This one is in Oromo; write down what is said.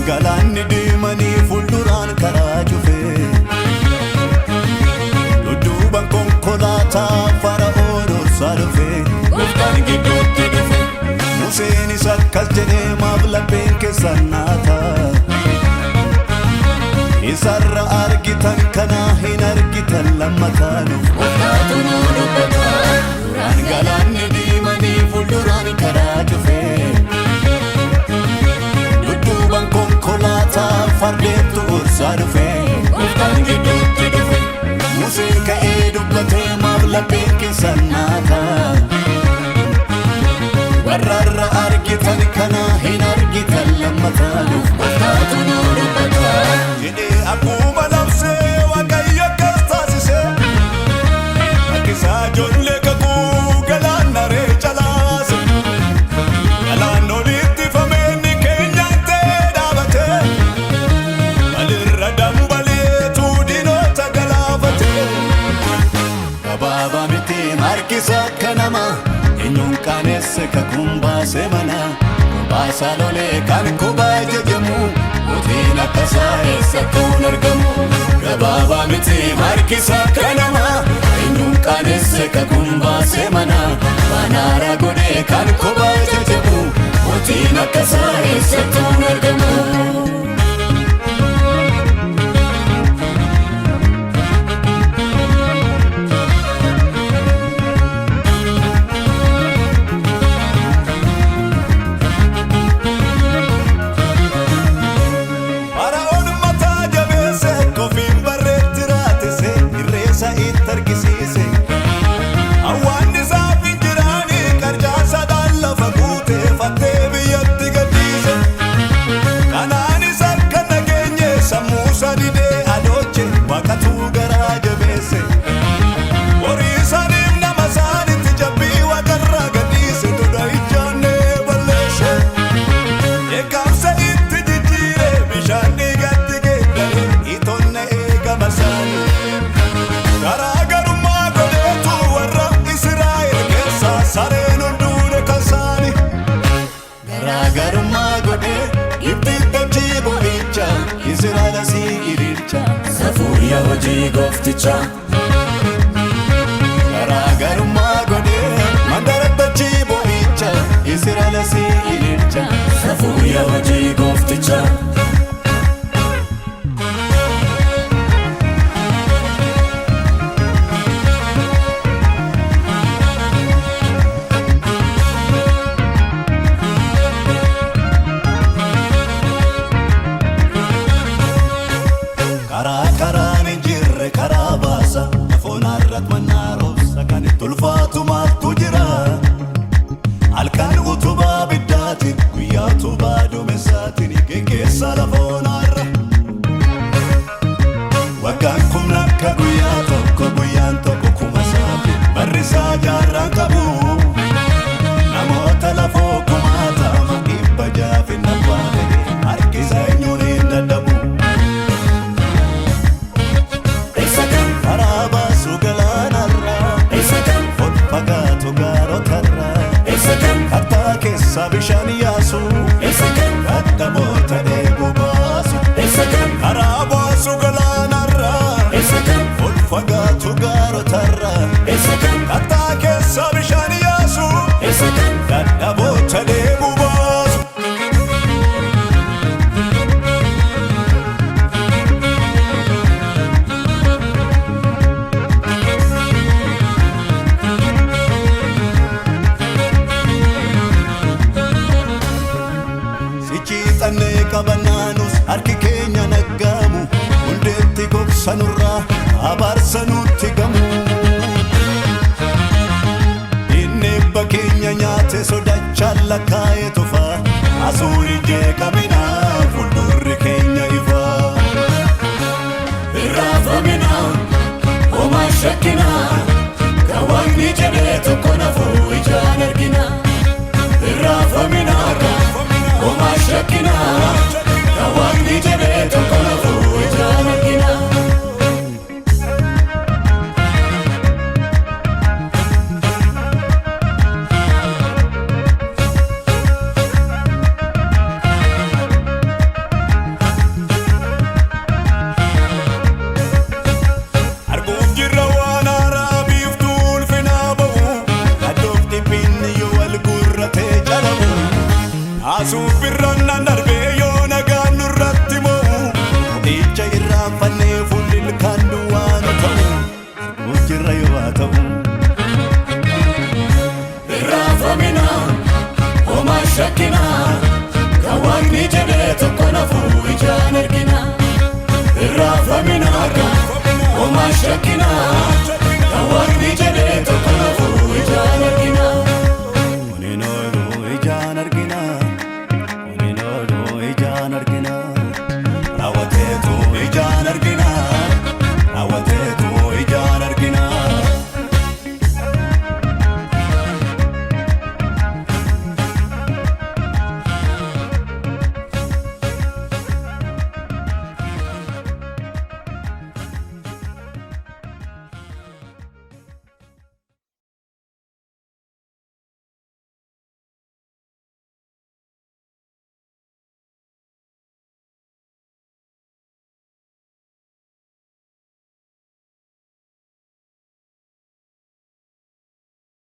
Galaanni deemanii fuulduraan karaa cufe dudduubaan konkolaataa Fara'oon orsaa dhufe gooftaan gidduutti dhufe Museenis akkas jedhee maaf lapheen keessan naata isarra argitan kana hin argitan lammataan gooftaatu nu dubbata duraan galaanni deemanii fuulduraan karaa cufe fardeettu orsaa dhufe gooftaan gidduutti dhufe Museen ka'ee dubbatee maaf lapheen keessan naata warraarra argitan kana hin argitan lammataan gooftaatu nu dubbata jedhee akkuma labsee Waaqayyo akkas taasise akkisaa ijoollee kakuu galaanaree calaase galaan olitti fameenni keenyaan ta'ee dhaabate harkisa kanama eenyuun qaanesse kakuun baase mana baasa lolee kan kubaa jajamu mootiin akkasaa eessattuun argamu gabaabaa miti harkisa kanama eenyuun qaanesse kakuun baase mana banaara godhee kan kubaa jajamu mootiin akkasaa eessattuun argamu. Safuria hojii goofticha garaagarummaa godhee mandarattachi boo'icha Israa'elis ililcha safuria hojii goofticha. Alkan utubaa biddaatiin guyyaa tubaa duumessaatiin geggeessa lafoonarra waggaan kumna akka guyyaa tokko guyyaan tokko kuma saafi barrisaa jaarraan qabu namoota lafoo kumaatama dhibba jaafi nabbaate harkisa eenyuun hin dadhabu karaa baasu galaanarra ol fagaatu gaarotarra kattaa keessa bishaan yaasu dadhaboota deemu baasu karaa baasu galaanarra ol fagaatu gaarotarra kattaa keessa bishaan yaasu dadhaboota deemu baasu. Qabannaanus harki keenya naggaamu sanurraa abaarsanutti gamu. Inni bakkeenya nyaate sodachaan lakkaa'ee tufa asuuri jeeqamina fuuldurri keenya ifa. Irraafamina homaa shakkina kan Waaqni jedhee tokko nafuu ijaan argina. Irraafamina homaa shakkina kan Waaqni jedhee tokko nafuu ijaan argina. Asubirronna darbee yoo nagaan nurratti mo'u ija irraanfannee fuulli ilkaan duwwaan ta'u arguuf jirra yoo haa ta'u. Irraafamina homaa shakkina kan Waaqni jedhee tokko nafuu ijaan argina. Irraafamina homaa shakkina kan Waaqni jedhee